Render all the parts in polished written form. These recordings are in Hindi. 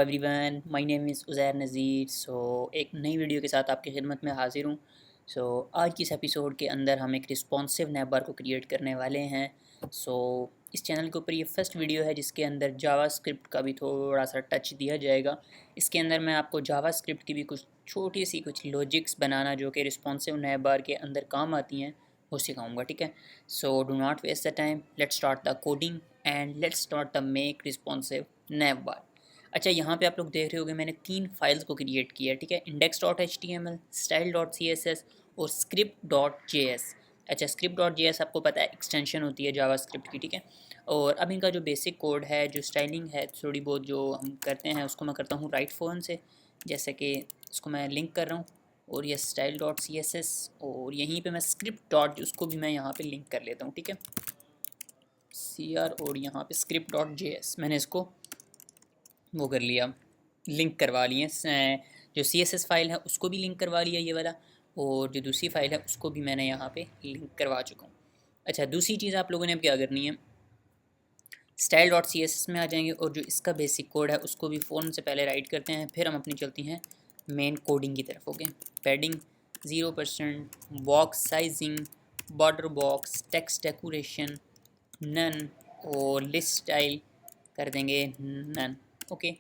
Everyone, my name is Uzair Nazir. एक नई वीडियो के साथ आपकी खिदमत में हाज़िर हूँ। आज की इस एपिसोड के अंदर हम एक रिस्पॉन्सिव नैव बार को क्रिएट करने वाले हैं। इस चैनल के ऊपर ये फर्स्ट वीडियो है जिसके अंदर जावास्क्रिप्ट का भी थोड़ा सा टच दिया जाएगा। इसके अंदर मैं आपको जावास्क्रिप्ट की भी कुछ छोटी सी कुछ लॉजिक्स बनाना जो कि रिस्पॉन्सिव नैव बार के अंदर काम आती हैं वो सिखाऊंगा, ठीक है। Do not waste the time, let's start the coding and let's start the make responsive nav bar. अच्छा, यहाँ पे आप लोग देख रहे होगे मैंने 3 फाइल्स को क्रिएट किया है, ठीक है। index.html, style.css और script.js। अच्छा, script.js आपको पता है एक्सटेंशन होती है जावास्क्रिप्ट की, ठीक है। और अब इनका जो बेसिक कोड है, जो स्टाइलिंग है थोड़ी बहुत जो हम करते हैं उसको मैं करता हूँ राइट फ़ोन से। जैसे कि इसको मैं लिंक कर रहा हूँ और ये style.css और यहीं पे मैं स्क्रिप्ट डॉट उसको भी मैं यहाँ पे लिंक कर लेता हूँ, ठीक है। और यहाँ पे script.js मैंने इसको वो कर लिया, लिंक करवा लिए। जो CSS फाइल है उसको भी लिंक करवा लिया ये वाला, और जो दूसरी फाइल है उसको भी मैंने यहाँ पे लिंक करवा चुका हूँ। अच्छा, दूसरी चीज़ आप लोगों ने अब क्या करनी है, style.css में आ जाएंगे और जो इसका बेसिक कोड है उसको भी फ़ौरन से पहले राइट करते हैं, फिर हम अपनी चलती हैं मेन कोडिंग की तरफ। Okay, padding 0%, box sizing, border box, text decoration none, और लिस्ट स्टाइल कर देंगे नन। ओके।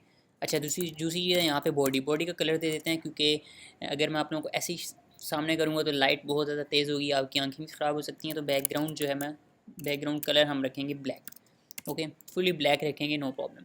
अच्छा, दूसरी दूसरी चीज़ है यहाँ पे बॉडी का कलर दे देते हैं, क्योंकि अगर मैं आप लोगों को ऐसे ही सामने करूँगा तो लाइट बहुत ज़्यादा तेज़ होगी, आपकी आंखें भी ख़राब हो सकती हैं। तो बैकग्राउंड जो है मैं बैकग्राउंड कलर हम रखेंगे ब्लैक। ओके, फुली ब्लैक रखेंगे, नो प्रॉब्लम।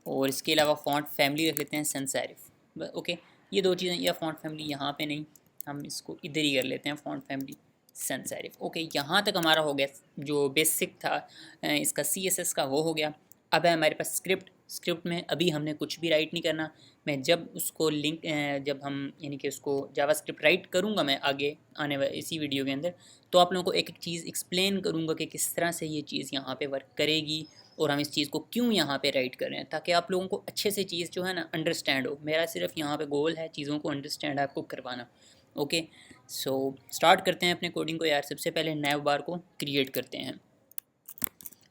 और इसके अलावा फ़ॉन्ट फैमिली रख लेते हैं सैंस सेरिफ। ओके, ये दो चीज़ें, या फ़ॉन्ट फैमिली यहाँ पे नहीं, हम इसको इधर ही कर लेते हैं font family sans serif. Okay, यहाँ तक हमारा हो गया। जो बेसिक था इसका CSS का वो हो गया। अब है हमारे पास स्क्रिप्ट में अभी हमने कुछ भी राइट नहीं करना। मैं जब उसको लिंक जब हम यानी कि उसको जावास्क्रिप्ट राइट करूँगा मैं आगे आने वाले इसी वीडियो के अंदर, तो आप लोगों को एक एक चीज़ एक्सप्लेन करूँगा कि किस तरह से ये चीज़ यहाँ पे वर्क करेगी और हम इस चीज़ को क्यों यहाँ पे राइट कर रहे हैं, ताकि आप लोगों को अच्छे से चीज़ जो है ना अंडरस्टैंड हो। मेरा सिर्फ यहाँ पे गोल है चीज़ों को अंडरस्टैंड आपको करवाना। ओके, स्टार्ट करते हैं अपने कोडिंग को यार। सबसे पहले नैव बार को क्रिएट करते हैं।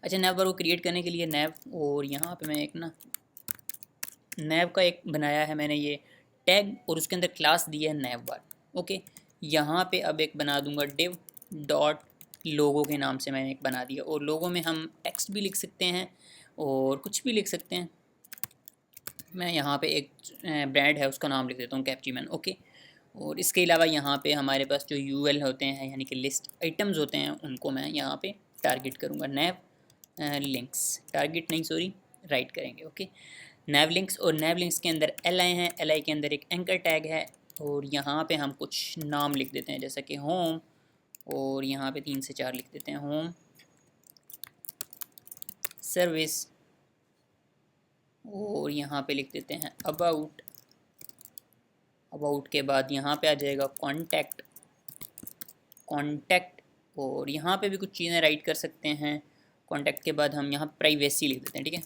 अच्छा, नैव बार को क्रिएट करने के लिए नैव, और यहाँ पे मैं एक ना नैव का एक बनाया है मैंने ये टैग, और उसके अंदर क्लास दिया है नैव बार। ओके, यहाँ पे अब एक बना दूंगा डिव डॉट लोगो के नाम से मैंने एक बना दिया, और लोगो में हम टेक्स्ट भी लिख सकते हैं और कुछ भी लिख सकते हैं। मैं यहाँ पे एक ब्रांड है उसका नाम लिख देता हूँ कैप्चीमैन। ओके, और इसके अलावा यहाँ पे हमारे पास जो UL होते हैं यानी कि लिस्ट आइटम्स होते हैं उनको मैं यहाँ पे टारगेट करूँगा। नैव लिंक्स, टारगेट नहीं सॉरी, राइट करेंगे। ओके, नैव लिंक्स, और नैव लिंक्स के अंदर LI हैं, LI के अंदर एक एंकर टैग है, और यहाँ पे हम कुछ नाम लिख देते हैं जैसा कि होम, और यहाँ पे 3 से 4 लिख देते हैं होम सर्विस, और यहाँ पे लिख देते हैं अबाउट। अबाउट के बाद यहाँ पे आ जाएगा कॉन्टैक्ट, और यहाँ पे भी कुछ चीज़ें राइट कर सकते हैं। कॉन्टैक्ट के बाद हम यहाँ प्राइवेसी लिख देते हैं, ठीक है,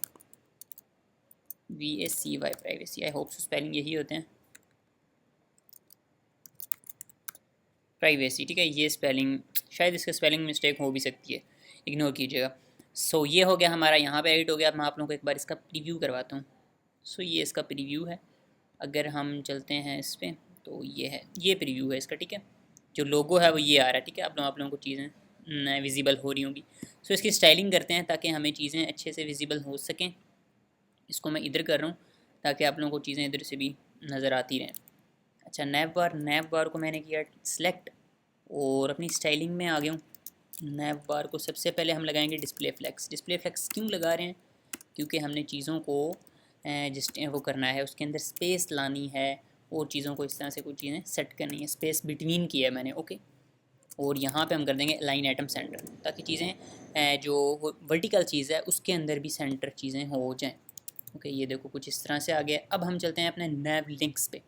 VACY privacy, I hope spelling यही होते हैं, प्राइवेसी, ठीक है। ये स्पेलिंग शायद इसका स्पेलिंग मिस्टेक हो भी सकती है, इग्नोर कीजिएगा। ये हो गया हमारा, यहाँ पे एडिट हो गया। मैं आप लोगों को एक बार इसका प्रीव्यू करवाता हूँ। ये इसका प्रीव्यू है। अगर हम चलते हैं इस पर तो ये है, ये प्रीव्यू है इसका, ठीक है। जो लोगो है वो ये आ रहा है, ठीक है। आप लोगों को चीज़ें विजिबल हो रही होंगी। इसकी स्टाइलिंग करते हैं ताकि हमें चीज़ें अच्छे से विजिबल हो सकें। इसको मैं इधर कर रहा हूँ ताकि आप लोगों को चीज़ें इधर से भी नज़र आती रहें। अच्छा, नैव बार को मैंने किया सिलेक्ट, और अपनी स्टाइलिंग में आ गया हूँ। नैव बार को सबसे पहले हम लगाएंगे डिस्प्ले फ्लेक्स। डिस्प्ले फ्लेक्स क्यों लगा रहे हैं, क्योंकि हमने चीज़ों को जिस वो करना है, उसके अंदर स्पेस लानी है और चीज़ों को इस तरह से कुछ चीज़ें सेट करनी है। स्पेस बिटवीन की है मैंने। ओके, और यहाँ पे हम कर देंगे अलाइन एटम सेंटर, ताकि चीज़ें जो वर्टिकल चीज़ है उसके अंदर भी सेंटर चीज़ें हो जाएँ। ओके, ये देखो कुछ इस तरह से आ गया। अब हम चलते हैं अपने नैव लिंक्स पे,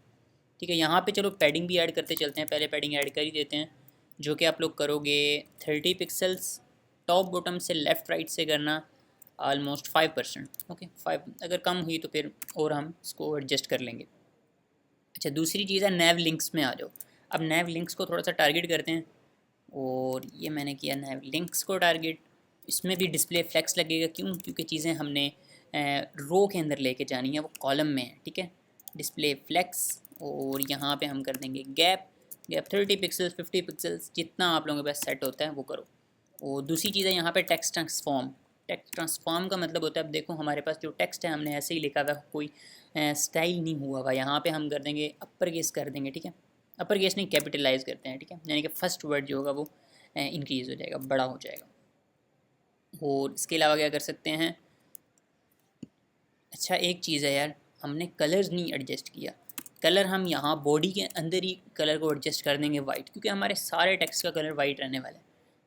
ठीक है। यहाँ पे चलो पैडिंग भी ऐड करते चलते हैं। पहले पैडिंग ऐड कर ही देते हैं, जो कि आप लोग करोगे 30 पिक्सल्स, टॉप बॉटम से लेफ़्ट राइट से करना ऑलमोस्ट 5%। ओके, 5 अगर कम हुई तो फिर और हम इसको एडजस्ट कर लेंगे। अच्छा, दूसरी चीज़ है नैव लिंक्स में आ जाओ। अब नैव लिंक्स को थोड़ा सा टारगेट करते हैं, और ये मैंने किया नैव लिंक्स को टारगेट। इसमें भी डिस्प्ले फ्लेक्स लगेगा, क्यों, क्योंकि चीज़ें हमने रो के अंदर लेके जानी है, वो कॉलम में है, ठीक है। डिस्प्ले फ्लेक्स, और यहाँ पे हम कर देंगे गैप 30 पिक्सल्स 50 पिक्सल्स, जितना आप लोगों के पास सेट होता है वो करो। और दूसरी चीज़ है यहाँ पे टेक्स्ट ट्रांसफॉर्म का मतलब होता है, अब देखो हमारे पास जो टेक्स्ट है हमने ऐसे ही लिखा हुआ, कोई स्टाइल नहीं हुआ हुआ, यहाँ पे हम कर देंगे अपर केस कर देंगे, ठीक है। अपर केस नहीं, कैपिटलाइज करते हैं, ठीक है, यानी कि फर्स्ट वर्ड जो होगा वो इंक्रीज़ हो जाएगा, बड़ा हो जाएगा। और इसके अलावा क्या कर सकते हैं, अच्छा एक चीज़ है यार, हमने कलर्स नहीं एडजस्ट किया। कलर हम यहाँ बॉडी के अंदर ही कलर को एडजस्ट कर देंगे वाइट, क्योंकि हमारे सारे टेक्स्ट का कलर वाइट रहने वाला है।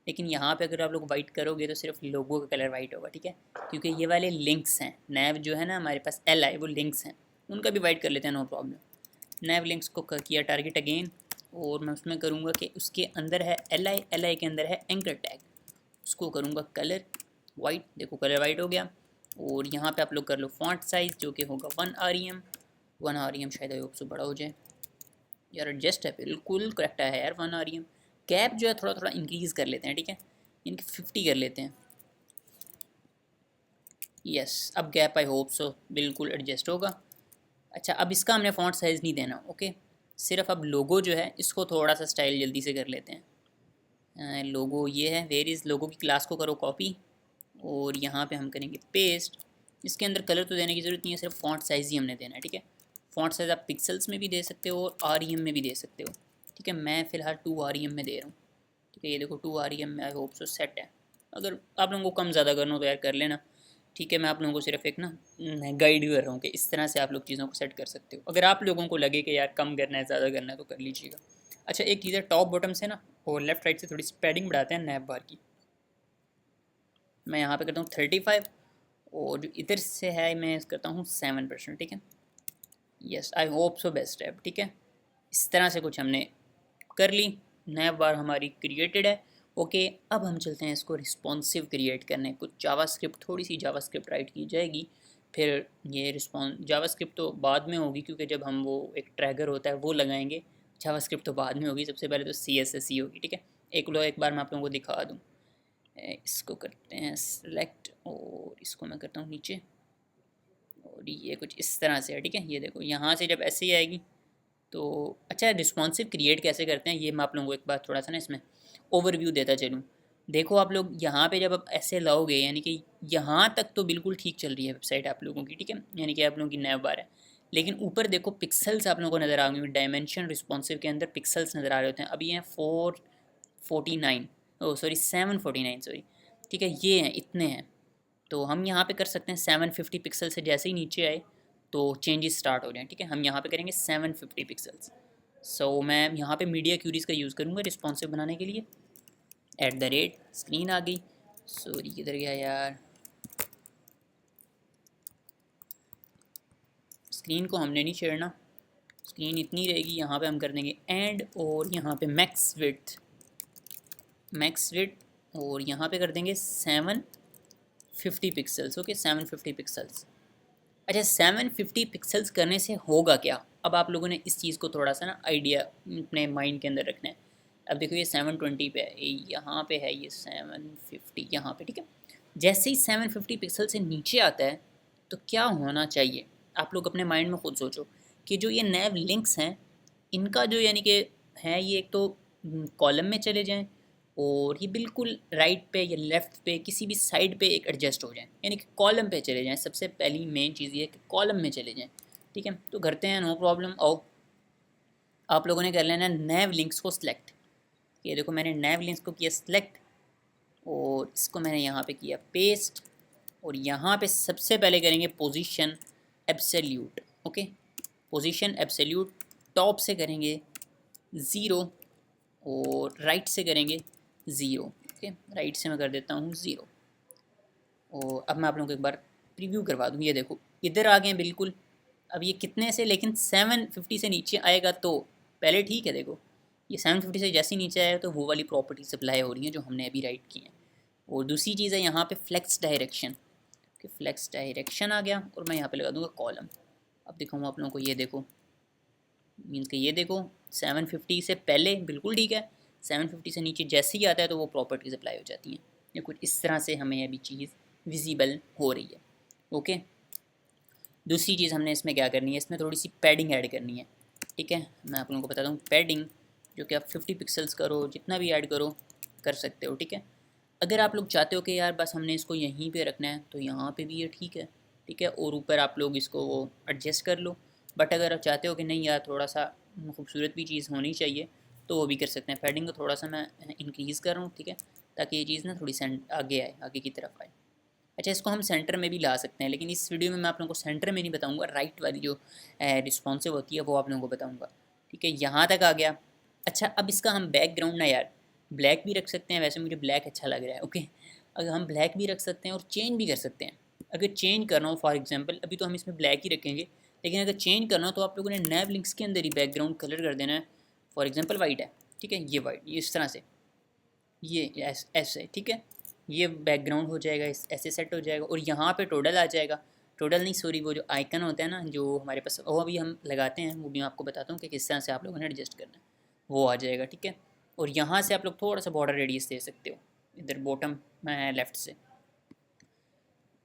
लेकिन यहाँ पे अगर आप लोग वाइट करोगे तो सिर्फ लोगो का कलर वाइट होगा, ठीक है, क्योंकि ये वाले लिंक्स हैं, नैव जो है ना हमारे पास एल आई, वो लिंक्स हैं, उनका भी वाइट कर लेते हैं, नो प्रॉब्लम। नैव लिंक्स को किया टारगेट अगेन, और मैं उसमें करूँगा कि उसके अंदर है एल आई के अंदर है एंकर टैग, उसको करूँगा कलर वाइट, देखो कलर वाइट हो गया। और यहाँ पे आप लोग कर लो फॉन्ट साइज़ जो कि होगा 1 REM, शायद आई होप सो बड़ा हो जाए यार, एडजस्ट है बिल्कुल करेक्ट है यार 1 REM। कैप जो है थोड़ा थोड़ा इंक्रीज़ कर लेते हैं, ठीक है, इनकी 50 कर लेते हैं, यस, अब गैप आई होप सो बिल्कुल एडजस्ट होगा। अच्छा अब इसका हमने फॉन्ट साइज़ नहीं देना, ओके, सिर्फ अब लोगो जो है इसको थोड़ा सा स्टाइल जल्दी से कर लेते हैं। लोगो ये है, वेयर इज़ लोगो की क्लास को करो कॉपी, और यहाँ पे हम करेंगे पेस्ट। इसके अंदर कलर तो देने की ज़रूरत नहीं है, सिर्फ फॉन्ट साइज़ ही हमने देना है, ठीक है। फॉन्ट साइज़ आप पिक्सल्स में भी दे सकते हो और REM में भी दे सकते हो, ठीक है, मैं फ़िलहाल 2 REM में दे रहा हूँ, ठीक है, ये देखो 2 REM में आई होप सो सेट है। अगर आप लोगों को कम ज़्यादा करना हो तो यार कर लेना, ठीक है, मैं आप लोगों को सिर्फ एक ना गाइड कर रहा हूँ कि इस तरह से आप लोग चीज़ों को सेट कर सकते हो। अगर आप लोगों को लगे कि यार कम करना है ज़्यादा करना है तो कर लीजिएगा। अच्छा एक चीज़ है, टॉप बॉटम से ना और लेफ्ट राइट से थोड़ी सी पैडिंग बढ़ाते हैं नैप बार की। मैं यहाँ पे करता हूँ 35, और जो इधर से है मैं करता हूँ 7%, ठीक है, yes I hope so best है, ठीक है। इस तरह से कुछ हमने कर ली, नैप बार हमारी क्रिएटेड है, ओके। अब हम चलते हैं इसको रिस्पॉन्सिव क्रिएट करने, कुछ जावास्क्रिप्ट, थोड़ी सी जावास्क्रिप्ट राइट की जाएगी, फिर ये जावास्क्रिप्ट तो बाद में होगी, क्योंकि जब हम वो एक ट्रैगर होता है वो लगाएंगे, जावास्क्रिप्ट तो बाद में होगी, सबसे पहले तो CSS ही होगी, ठीक है। एक बार मैं आप लोगों को दिखा दूँ, इसको करते हैं सेलेक्ट, और इसको मैं करता हूँ नीचे, और ये कुछ इस तरह से है, ठीक है। ये देखो यहाँ से जब ऐसे ही आएगी तो अच्छा, रिस्पॉन्सिव क्रिएट कैसे करते हैं ये मैं आप लोगों को एक बार थोड़ा सा ना इसमें ओवरव्यू देता चलूँ। देखो आप लोग यहाँ पे जब आप ऐसे लाओगे, यानी कि यहाँ तक तो बिल्कुल ठीक चल रही है वेबसाइट आप लोगों की, ठीक है, यानी कि आप लोगों की नैव बार है, लेकिन ऊपर देखो पिक्सल्स आप लोगों को नज़र आ गए, डायमेंशन रिस्पॉन्सिव के अंदर पिक्सल्स नज़र आ रहे होते हैं, अभी हैं 449, ओ सॉरी 749, सॉरी, ठीक है, ये हैं इतने हैं। तो हम यहाँ पे कर सकते हैं 750 पिक्सल से जैसे ही नीचे आए तो चेंजेस स्टार्ट हो जाएं, ठीक है, हम यहाँ पे करेंगे 750 पिक्सल्स। सो मैं यहाँ पे मीडिया क्यूरीज का यूज़ करूँगा रिस्पॉन्सिव बनाने के लिए। स्क्रीन आ गई, सॉरी किधर गया यार, स्क्रीन को हमने नहीं छेड़ना, स्क्रीन इतनी रहेगी, यहाँ पे हम कर देंगे एंड, और यहाँ पे मैक्स विड्थ, और यहाँ पे कर देंगे 750 पिक्सल्स, ओके 750 पिक्सल्स। अच्छा 750 पिक्सल्स करने से होगा क्या, अब आप लोगों ने इस चीज़ को थोड़ा सा ना आइडिया अपने माइंड के अंदर रखना है। अब देखो ये 720 पे है, यहाँ पे है ये 750 यहाँ पे, ठीक है। जैसे ही 750 पिक्सल से नीचे आता है तो क्या होना चाहिए, आप लोग अपने माइंड में खुद सोचो कि जो ये नैव लिंक्स हैं इनका जो यानी कि है, ये एक तो कॉलम में चले जाएं, और ये बिल्कुल राइट पे या लेफ़्ट पे किसी भी साइड पे एक एडजस्ट हो जाएं, यानी कि कॉलम पे चले जाएं। सबसे पहली मेन चीज़ ये है कि कॉलम में चले जाएं, ठीक है, तो करते हैं, नो प्रॉब्लम। और आप लोगों ने कर लेना नैव लिंक्स को सिलेक्ट, ये देखो मैंने नैव लिंक्स को किया सिलेक्ट, और इसको मैंने यहाँ पे किया पेस्ट, और यहाँ पे सबसे पहले करेंगे position absolute, okay, position absolute, top से करेंगे 0 और राइट से करेंगे 0, ओके, राइट से मैं कर देता हूँ 0। और अब मैं आप लोगों को एक बार प्रीव्यू करवा दूँ, ये देखो इधर आ गए बिल्कुल। अब ये कितने से, लेकिन 750 से नीचे आएगा तो पहले ठीक है, देखो ये 750 से जैसे ही नीचे आया तो वो वाली प्रॉपर्टीज अप्लाई हो रही हैं जो हमने अभी राइट की हैं। और दूसरी चीज़ है यहाँ पे फ्लेक्स डायरेक्शन, कि फ्लेक्स डायरेक्शन आ गया, और मैं यहाँ पे लगा दूँगा कॉलम। अब दिखाऊँगा आप लोगों को, ये देखो मीन्स कि ये देखो 750 से पहले बिल्कुल ठीक है, 750 से नीचे जैसे ही आता है तो वो प्रॉपर्टीज अप्लाई हो जाती हैं। ये कुछ इस तरह से हमें अभी चीज़ विजिबल हो रही है, ओके। दूसरी चीज़ हमने इसमें क्या करनी है, इसमें थोड़ी सी पैडिंग ऐड करनी है, ठीक है। मैं आप लोगों को बताता हूँ पैडिंग, जो कि आप 50 पिक्सल्स करो, जितना भी ऐड करो कर सकते हो, ठीक है। अगर आप लोग चाहते हो कि यार बस हमने इसको यहीं पे रखना है तो यहाँ पे भी ये ठीक है, ठीक है। और ऊपर आप लोग इसको वो एडजस्ट कर लो। बट अगर आप चाहते हो कि नहीं यार थोड़ा सा खूबसूरत भी चीज़ होनी चाहिए तो वो भी कर सकते हैं। पैडिंग को थोड़ा सा मैं इंक्रीज़ कर रहा हूँ, ठीक है, ताकि ये चीज़ ना थोड़ी आगे आए, आगे की तरफ आए। अच्छा, इसको हम सेंटर में भी ला सकते हैं, लेकिन इस वीडियो में मैं आप लोगों को सेंटर में नहीं बताऊंगा, राइट वाली जो रिस्पॉन्सिव होती है वो आप लोगों को बताऊंगा, ठीक है। यहाँ तक आ गया। अच्छा, अब इसका हम बैकग्राउंड ना यार ब्लैक भी रख सकते हैं, वैसे मुझे ब्लैक अच्छा लग रहा है, ओके। अगर हम ब्लैक भी रख सकते हैं और चेंज भी कर सकते हैं। अगर चेंज करना हो फॉर एग्जांपल, अभी तो हम इसमें ब्लैक ही रखेंगे, लेकिन अगर चेंज करना हो तो आप लोगों ने नैव लिंक्स के अंदर ही बैकग्राउंड कलर कर देना है। फॉर एग्जांपल वाइट है, ठीक है, ये वाइट, ये इस तरह से, ये ऐसे, ठीक है। ये बैकग्राउंड हो जाएगा, इस ऐसे सेट हो जाएगा। और यहाँ पे टोटल आ जाएगा, टोटल नहीं सॉरी, वो जो आइकन होता है ना जो हमारे पास, वो अभी हम लगाते हैं, वो भी मैं आपको बताता हूँ कि किस तरह से आप लोगों ने एडजस्ट करना है, वो आ जाएगा, ठीक है। और यहाँ से आप लोग थोड़ा सा बॉर्डर रेडियस दे सकते हो, इधर बॉटम लेफ़्ट से।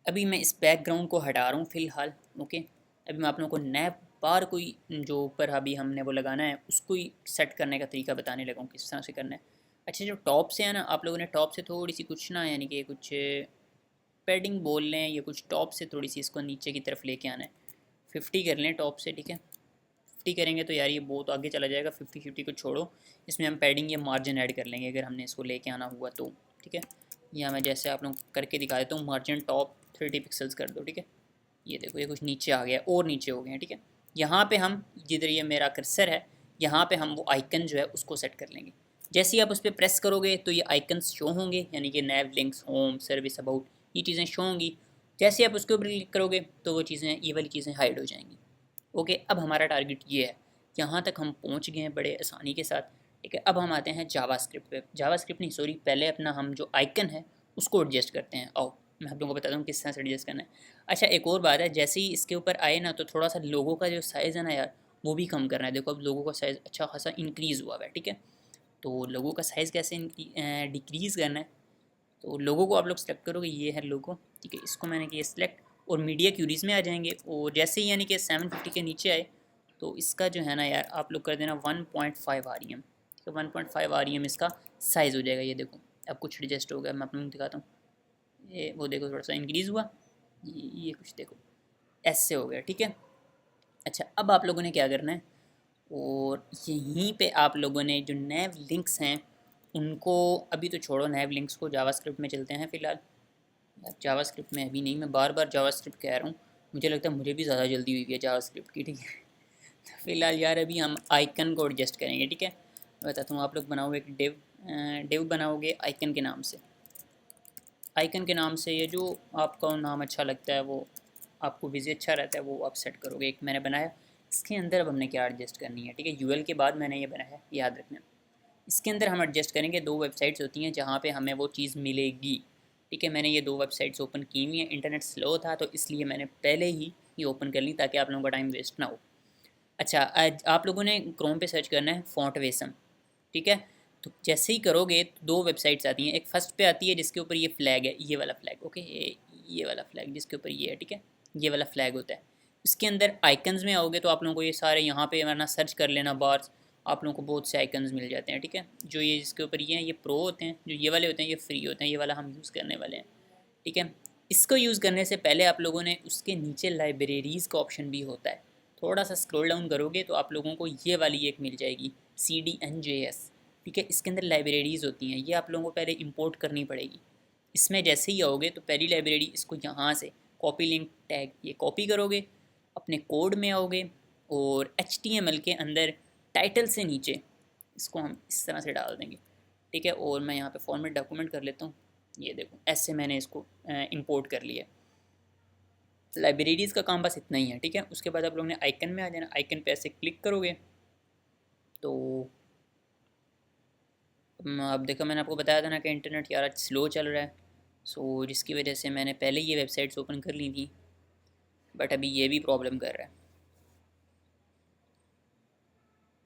अभी मैं इस बैकग्राउंड को हटा रहा हूँ फ़िलहाल, ओके। अभी मैं आप लोगों को नए बार कोई जो ऊपर अभी हमने वो लगाना है उसको ही सेट करने का तरीका बताने लगा हूँ किस तरह से करना है। अच्छा, जो टॉप से है ना, आप लोगों ने टॉप से थोड़ी सी कुछ ना, यानी कि कुछ पैडिंग बोल लें या कुछ टॉप से थोड़ी सी इसको नीचे की तरफ लेके आना है। 50 कर लें टॉप से, ठीक है। 50 करेंगे तो यार ये बहुत आगे चला जाएगा। 50 को छोड़ो, इसमें हम पैडिंग या मार्जिन ऐड कर लेंगे अगर हमने इसको लेके आना हुआ तो, ठीक है। या मैं जैसे आप लोग करके दिखा देता हूँ, मार्जिन टॉप 30 पिक्सल्स कर दो, ठीक है। ये देखो ये कुछ नीचे आ गया और नीचे हो गए हैं, ठीक है। यहाँ पे हम जिधर ये मेरा कर्सर है, यहाँ पे हम वो आइकन जो है उसको सेट कर लेंगे। जैसे ही आप उस पर प्रेस करोगे तो ये आइकन्स शो होंगे, यानी कि नैव लिंक्स, होम, सर्विस, अबाउट, ये चीज़ें शो होंगी। जैसे ही आप उसके ऊपर क्लिक करोगे तो वो चीज़ें, ये वाली चीज़ें हाइड हो जाएंगी, ओके। अब हमारा टारगेट ये है, यहाँ तक हम पहुँच गए हैं बड़े आसानी के साथ, ठीक है। अब हम आते हैं जावास्क्रिप्ट पे, जावास्क्रिप्ट नहीं सॉरी, पहले अपना हम जो आइकन है उसको एडजस्ट करते हैं। आओ मैं आप लोगों को बताता हूँ किस तरह से एडजस्ट करना है। अच्छा, एक और बात है, जैसे ही इसके ऊपर आए ना तो थोड़ा सा लोगों का जो साइज़ है ना यार, वो भी कम करना है। देखो अब लोगों का साइज़ अच्छा खासा इंक्रीज़ हुआ है, ठीक है। तो लोगों का साइज़ कैसे डिक्रीज़ करना है, तो लोगों को आप लोग सेलेक्ट करोगे, ये है लोगो, ठीक है। इसको मैंने किया सेलेक्ट और मीडिया क्यूरीज में आ जाएंगे। और जैसे ही यानी कि 750 के नीचे आए तो इसका जो है ना यार आप लोग कर देना 1.5 REM, ठीक है। 1.5 REM इसका साइज़ हो जाएगा। ये देखो अब कुछ एडजस्ट हो गया, मैं आप लोगों को दिखाता हूँ। ये वो देखो थोड़ा सा इंक्रीज़ हुआ, ये कुछ देखो ऐसे हो गया, ठीक है। अच्छा, अब आप लोगों ने क्या करना है, और यहीं पे आप लोगों ने जो नैव लिंक्स हैं उनको, अभी तो छोड़ो नैव लिंक्स को, जावास्क्रिप्ट में चलते हैं फ़िलहाल। जावास्क्रिप्ट में अभी नहीं, मैं बार बार जावास्क्रिप्ट कह रहा हूँ, मुझे लगता है मुझे भी ज़्यादा जल्दी हुई है जावास्क्रिप्ट की, ठीक है। तो फ़िलहाल यार अभी हम आइकन को एडजस्ट करेंगे, ठीक है। मैं बताता हूँ, आप लोग बनाओगे एक डिव बनाओगे आइकन के नाम से। आइकन के नाम से ये जो आपका नाम अच्छा लगता है, वो आपको विज़ी अच्छा रहता है, वो आप सेट करोगे। एक मैंने बनाया, इसके अंदर अब हमने क्या एडजस्ट करनी है, ठीक है। यूएल के बाद मैंने ये बनाया, याद रखना। इसके अंदर हम एडजस्ट करेंगे, दो वेबसाइट्स होती हैं जहाँ पे हमें वो चीज़ मिलेगी, ठीक है। मैंने ये दो वेबसाइट्स ओपन की हुई हैं, इंटरनेट स्लो था तो इसलिए मैंने पहले ही ये ओपन कर ली ताकि आप लोगों का टाइम वेस्ट ना हो। अच्छा, आज आप लोगों ने क्रोम पे सर्च करना है फोंटवेसम, ठीक है। तो जैसे ही करोगे तो दो वेबसाइट्स आती हैं, एक फर्स्ट पे आती है जिसके ऊपर ये फ्लैग है, ये वाला फ्लैग, ओके, ये वाला फ्लैग जिसके ऊपर ये है, ठीक है, ये वाला फ्लैग होता है। इसके अंदर आइकन्स में आओगे तो आप लोगों को ये सारे यहाँ पे वरना सर्च कर लेना बार्स, आप लोगों को बहुत से आइकन्स मिल जाते हैं, ठीक है। जो ये जिसके ऊपर ये हैं ये प्रो होते हैं, जो ये वाले होते हैं ये फ्री होते हैं, ये वाला हम यूज़ करने वाले हैं, ठीक है। इसको यूज़ करने से पहले आप लोगों ने उसके नीचे लाइब्रेरीज़ का ऑप्शन भी होता है, थोड़ा सा स्क्रॉल डाउन करोगे तो आप लोगों को ये वाली एक मिल जाएगी, CDNJS, ठीक है। इसके अंदर लाइब्रेरीज़ होती हैं, ये आप लोगों को पहले इंपोर्ट करनी पड़ेगी। इसमें जैसे ही आओगे तो पहली लाइब्रेरी इसको यहाँ से कॉपी लिंक टैग ये कॉपी करोगे, अपने कोड में आओगे और HTML के अंदर टाइटल से नीचे इसको हम इस तरह से डाल देंगे, ठीक है। और मैं यहाँ पे फॉर्मेट डॉक्यूमेंट कर लेता हूँ, ये देखो ऐसे मैंने इसको इंपोर्ट कर लिया। लाइब्रेरीज़ का काम बस इतना ही है, ठीक है। उसके बाद आप लोगों ने आइकन में आ जाना, आइकन पे ऐसे क्लिक करोगे तो अब देखो मैंने आपको बताया था ना कि इंटरनेट यार आज स्लो चल रहा है, सो जिसकी वजह से मैंने पहले ये वेबसाइट्स ओपन कर ली थी, बट अभी ये भी प्रॉब्लम कर रहा है।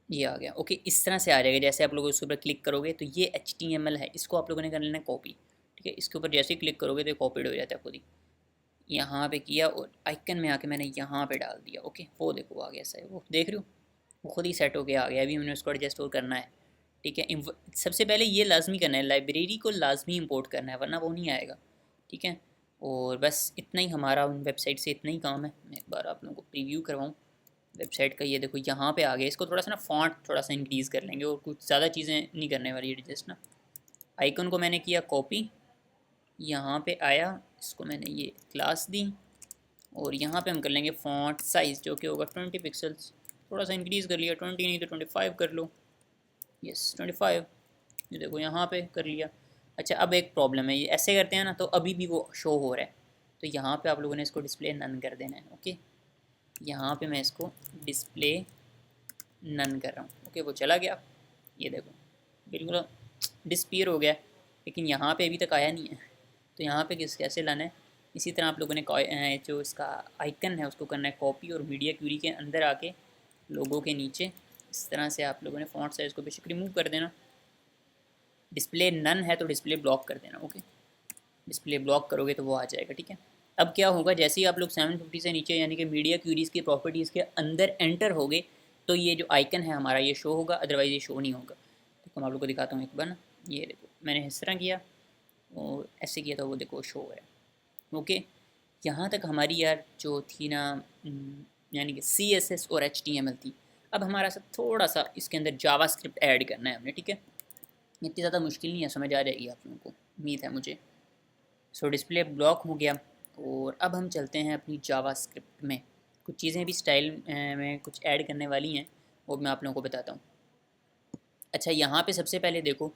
ये आ गया, ओके, इस तरह से आ जाएगा। जैसे आप लोग उसके ऊपर क्लिक करोगे तो ये HTML है, इसको आप लोगों ने कर लेना कॉपी, ठीक है। इसके ऊपर जैसे ही क्लिक करोगे तो कॉपीड हो जाता है खुद ही। यहाँ पे किया और आइकन में आके मैंने यहाँ पे डाल दिया। ओके, वो देखो आ गया सही, वो देख रहे हो, वो खुद ही सेट होके आ गया। अभी मैंने उसको एडजस्ट और करना है। ठीक है, सबसे पहले ये लाजमी करना है, लाइब्रेरी को लाजमी इंपोर्ट करना है वरना वो नहीं आएगा। ठीक है, और बस इतना ही हमारा उन वेबसाइट से इतना ही काम है। मैं एक बार आप लोगों को प्रीव्यू करवाऊँ वेबसाइट का। ये देखो यहाँ पे आ गया। इसको थोड़ा सा ना फॉन्ट थोड़ा सा इंक्रीज़ कर लेंगे और कुछ ज़्यादा चीज़ें नहीं करने वाली है। जस्ट ना आइकन को मैंने किया कॉपी, यहाँ पे आया, इसको मैंने ये क्लास दी और यहाँ पे हम कर लेंगे फॉन्ट साइज़ जो कि होगा 20 पिक्सल्स। थोड़ा सा इंक्रीज़ कर लिया, 20 नहीं तो 25 कर लो। यस 25, ये देखो यहाँ पे कर लिया। अच्छा, अब एक प्रॉब्लम है, ये ऐसे करते हैं ना तो अभी भी वो शो हो रहा है। तो यहाँ पे आप लोगों ने इसको डिस्प्ले नन कर देना है। ओके, यहाँ पे मैं इसको डिस्प्ले नन कर रहा हूँ। ओके, वो चला गया, ये देखो बिल्कुल डिस्पीयर हो गया, लेकिन यहाँ पे अभी तक आया नहीं है। तो यहाँ पे कैसे लाना है, इसी तरह आप लोगों ने जो इसका आइकन है उसको करना है कॉपी और मीडिया क्यूरी के अंदर आके लोगों के नीचे इस तरह से आप लोगों ने फॉन्ट साइज़ को बेशक रिमूव कर देना। डिस्प्ले नन है तो डिस्प्ले ब्लॉक कर देना। ओके, डिस्प्ले ब्लॉक करोगे तो वो आ जाएगा। ठीक है, अब क्या होगा, जैसे ही आप लोग 750 से नीचे यानी कि मीडिया क्यूरीज़ की प्रॉपर्टीज़ के अंदर एंटर होगे तो ये जो आइकन है हमारा ये शो होगा, अदरवाइज़ ये शो नहीं होगा। तो मैं आप लोग को दिखाता हूँ एक बार ना, ये देखो मैंने इस तरह किया और ऐसे किया तो वो देखो शो हो रहा है। ओके, यहाँ तक हमारी यार जो थी ना यानी कि CSS और HTML थी। अब हमारा सा थोड़ा सा इसके अंदर जावास्क्रिप्ट ऐड करना है हमने। ठीक है, इतनी ज़्यादा मुश्किल नहीं है, समझ आ जाएगी आप लोगों को, उम्मीद है मुझे। सो डिस्प्ले ब्लॉक हो गया और अब हम चलते हैं अपनी जावास्क्रिप्ट में। कुछ चीज़ें भी स्टाइल में कुछ ऐड करने वाली हैं, वो मैं आप लोगों को बताता हूँ। अच्छा, यहाँ पे सबसे पहले देखो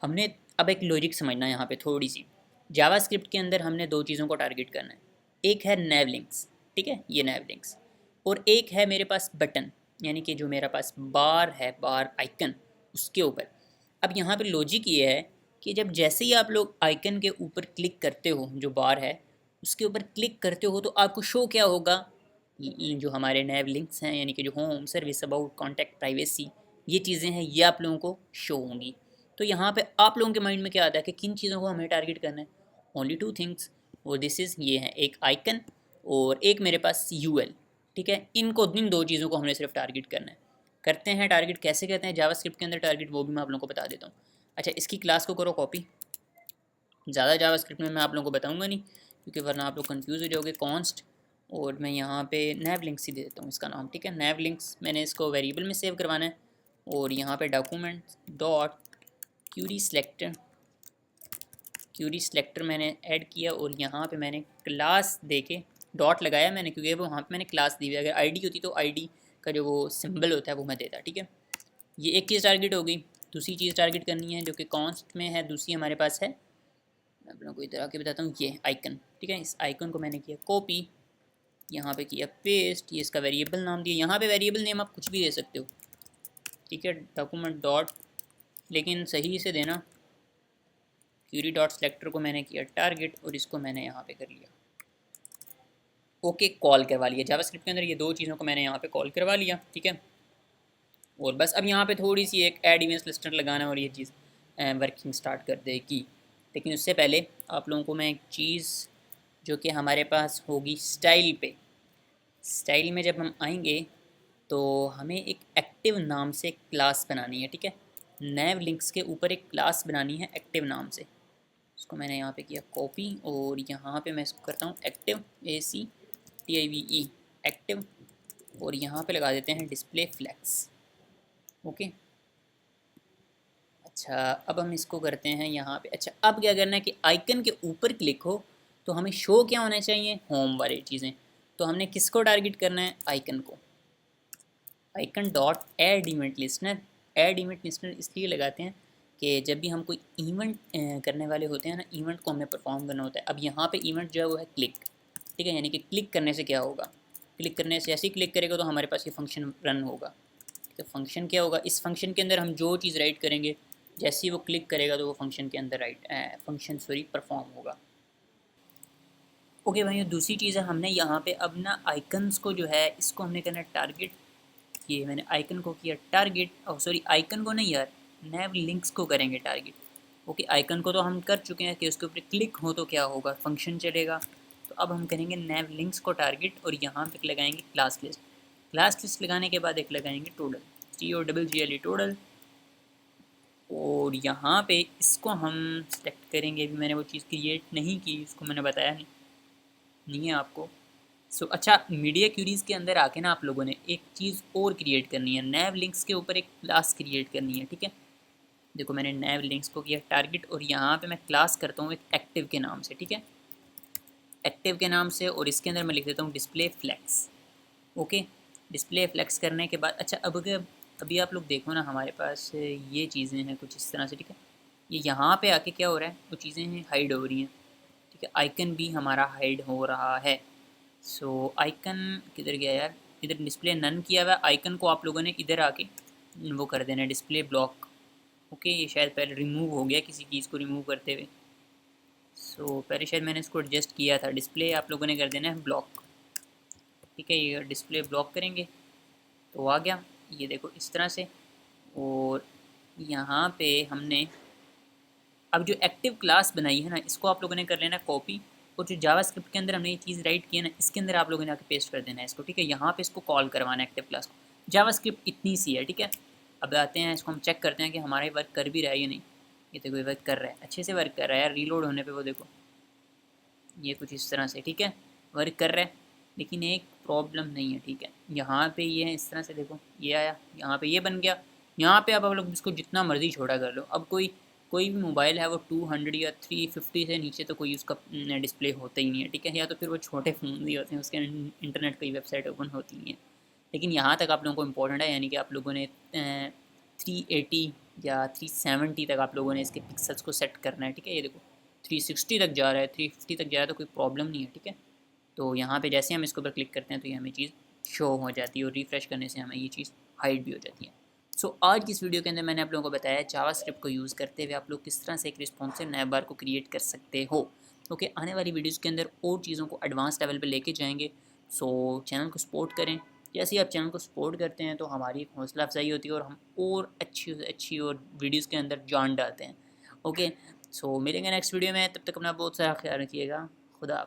हमने अब एक लॉजिक समझना है यहाँ पे थोड़ी सी। जावास्क्रिप्ट के अंदर हमने दो चीज़ों को टारगेट करना है, एक है नैव लिंक्स, ठीक है ये नैव लिंक्स, और एक है मेरे पास बटन, यानी कि जो मेरा पास बार है, बार आइकन उसके ऊपर। अब यहाँ पे लॉजिक ये है कि जब जैसे ही आप लोग आइकन के ऊपर क्लिक करते हो, जो बार है उसके ऊपर क्लिक करते हो तो आपको शो क्या होगा, जो हमारे नैव लिंक्स हैं यानी कि जो home, service, about, contact, privacy, ये चीज़ें हैं, ये आप लोगों को शो होंगी। तो यहाँ पे आप लोगों के माइंड में क्या आता है कि किन चीज़ों को हमें टारगेट करना है, ओनली टू थिंग्स, और दिस इज़ ये है एक आइकन और एक मेरे पास UL। ठीक है, इन दो चीज़ों को हमने सिर्फ टारगेट करना है। करते हैं टारगेट, कैसे करते हैं जावास्क्रिप्ट के अंदर टारगेट, वो भी मैं आप लोगों को बता देता हूँ। अच्छा, इसकी क्लास को करो कॉपी, ज़्यादा जावास्क्रिप्ट में मैं आप लोगों को बताऊँगा नहीं क्योंकि वरना आप लोग कन्फ्यूज़ हो जाओगे। कॉन्स्ट, और मैं यहाँ पे नैव लिंक्स ही दे देता हूँ इसका नाम। ठीक है, नैव लिंक्स मैंने इसको वेरिएबल में सेव करवाना है और यहाँ पे डॉक्यूमेंट डॉट क्यूरी सिलेक्टर मैंने ऐड किया और यहाँ पे मैंने क्लास दे के डॉट लगाया मैंने, क्योंकि वो वहाँ पे मैंने क्लास दी हुई है। अगर आईडी होती तो आईडी का जो वो सिंबल होता है वो मैं देता। ठीक है, ये एक चीज़ टारगेट हो गई। दूसरी चीज़ टारगेट करनी है जो कि कॉन्स्ट में है, दूसरी हमारे पास है, मैं आप लोगों को इधर आके बताता हूँ, ये आइकन। ठीक है, इस आइकन को मैंने किया कॉपी, यहाँ पे किया पेस्ट, ये इसका वेरिएबल नाम दिया। यहाँ पे वेरिएबल नेम आप कुछ भी दे सकते हो। ठीक है, डॉक्यूमेंट डॉट, लेकिन सही से देना, क्यूरी डॉट सेलेक्टर को मैंने किया टारगेट और इसको मैंने यहाँ पे कर लिया ओके, कॉल करवा लिया। जावास्क्रिप्ट के अंदर ये दो चीज़ों को मैंने यहाँ पे कॉल करवा लिया। ठीक है, और बस अब यहाँ पे थोड़ी सी एक ऐड इमेज लिस्टर लगाना और ये चीज़ वर्किंग स्टार्ट कर देगी। लेकिन उससे पहले आप लोगों को मैं एक चीज़ जो कि हमारे पास होगी स्टाइल पे, स्टाइल में जब हम आएंगे तो हमें एक एक्टिव नाम से क्लास बनानी है। ठीक है, नैव लिंक्स के ऊपर एक क्लास बनानी है एक्टिव नाम से। इसको मैंने यहाँ पे किया कॉपी और यहाँ पे मैं इसको करता हूँ एक्टिव, ACTIVE एक्टिव, और यहाँ पे लगा देते हैं डिस्प्ले फ्लैक्स। ओके, अच्छा अब हम इसको करते हैं यहाँ पे। अच्छा, अब क्या करना है कि आइकन के ऊपर क्लिक हो तो हमें शो क्या होना चाहिए, होम वाली चीज़ें। तो हमने किसको टारगेट करना है, आइकन को। Icon dot add event listener, add event listener इसलिए लगाते हैं कि जब भी हम कोई इवेंट करने वाले होते हैं ना, इवेंट को हमें परफॉर्म करना होता है। अब यहाँ पे इवेंट जो है वो है क्लिक। ठीक है, यानी कि क्लिक करने से क्या होगा, क्लिक करने से ऐसे ही क्लिक करेगा तो हमारे पास ये फंक्शन रन होगा। तो फंक्शन क्या होगा, इस फंक्शन के अंदर हम जो चीज़ राइट करेंगे जैसे ही वो क्लिक करेगा तो वो फंक्शन के अंदर परफॉर्म होगा। ओके भाई, दूसरी चीज़ है हमने यहाँ पे अब ना आइकन्स को जो है इसको हमने करना टारगेट। ये मैंने आइकन को किया टारगेट, और सॉरी आइकन को नहीं यार, नैव लिंक्स को करेंगे टारगेट। ओके, आइकन को तो हम कर चुके हैं कि उसके ऊपर क्लिक हो तो क्या होगा, फंक्शन चलेगा। तो अब हम करेंगे नैव लिंक्स को टारगेट और यहाँ पे लगाएंगे क्लास लिस्ट। क्लास लिस्ट लगाने के बाद एक लगाएंगे टोटल, TOGGLE टोटल, और यहाँ पे इसको हम सेलेक्ट करेंगे। अभी मैंने वो चीज़ क्रिएट नहीं की, उसको मैंने बताया नहीं है आपको। अच्छा, मीडिया क्यूरीज के अंदर आके ना आप लोगों ने एक चीज़ और क्रिएट करनी है, नैव लिंक्स के ऊपर एक क्लास क्रिएट करनी है, ठीक है। देखो मैंने नैव लिंक्स को किया टारगेट और यहाँ पे मैं क्लास करता हूँ एक एक्टिव के नाम से, ठीक है, एक्टिव के नाम से, और इसके अंदर मैं लिख देता हूँ display flex. Okay, display flex करने के बाद अच्छा अब अभी आप लोग देखो ना, हमारे पास ये चीज़ें हैं कुछ इस तरह से, ठीक है। ये यहाँ पे आके क्या हो रहा है, वो चीज़ें हैं हाइड हो रही हैं, ठीक है। आइकन भी हमारा हाइड हो रहा है। सो आइकन किधर गया यार, इधर डिस्प्ले नन किया हुआ आइकन को आप लोगों ने इधर आके वो कर देना है डिस्प्ले ब्लॉक। ओके, ये शायद पहले रिमूव हो गया किसी चीज़ को रिमूव करते हुए। पहले शायद मैंने इसको एडजस्ट किया था, डिस्प्ले आप लोगों ने कर देना है ब्लॉक, ठीक है। ये डिस्प्ले ब्लॉक करेंगे तो आ गया, ये देखो इस तरह से। और यहाँ पे हमने अब जो एक्टिव क्लास बनाई है ना, इसको आप लोगों ने कर लेना कॉपी, और जो जावास्क्रिप्ट के अंदर हमने ये चीज़ राइट की है ना, इसके अंदर आप लोगों ने आके पेस्ट कर देना है इसको, ठीक है। यहाँ पे इसको कॉल करवाना है एक्टिव क्लास को। जावास्क्रिप्ट इतनी सी है, ठीक है। अब आते हैं इसको हम चेक करते हैं कि हमारा ये वर्क कर भी रहा है या नहीं। ये देखो ये वर्क कर रहा है, अच्छे से वर्क कर रहा है यार, रीलोड होने पर वो देखो ये कुछ इस तरह से, ठीक है, वर्क कर रहा है। लेकिन एक प्रॉब्लम नहीं है, ठीक है। यहाँ पे ये है इस तरह से, देखो ये आया, यहाँ पे ये बन गया। यहाँ पे अब आप लोग इसको जितना मर्जी छोटा कर लो। अब कोई भी मोबाइल है वो 200 या 350 से नीचे तो कोई उसका डिस्प्ले होता ही नहीं है, ठीक है। या तो फिर वो छोटे फ़ोन भी होते हैं, उसके इंटरनेट की वेबसाइट ओपन होती नहीं है। लेकिन यहाँ तक आप लोगों को इम्पोर्टेंट है, यानी कि आप लोगों ने 380 या 370 तक आप लोगों ने इसके पिक्सल्स को सेट करना है, ठीक है। ये देखो 360 तक जा रहा है, 350 तक जा रहा है, तो कोई प्रॉब्लम नहीं है, ठीक है। तो यहाँ पे जैसे हम इसके ऊपर क्लिक करते हैं तो ये हमें चीज़ शो हो जाती है, और रिफ़्रेश करने से हमें ये चीज़ हाइड भी हो जाती है। आज की इस वीडियो के अंदर मैंने आप लोगों को बताया जावास्क्रिप्ट को यूज़ करते हुए आप लोग किस तरह से एक रिस्पॉन्सिव नैव बार को क्रिएट कर सकते हो। ओके, आने वाली वीडियोज़ के अंदर और चीज़ों को एडवांस लेवल पर लेके जाएंगे। चैनल को सपोर्ट करें। जैसे ही आप चैनल को सपोर्ट करते हैं तो हमारी एक हौसला अफजाई होती है, और हम और अच्छी से अच्छी और वीडियोज़ के अंदर जान डालते हैं। ओके, मिलेंगे नेक्स्ट वीडियो में, तब तक अपना बहुत सारा ख्याल रखिएगा। खुदा।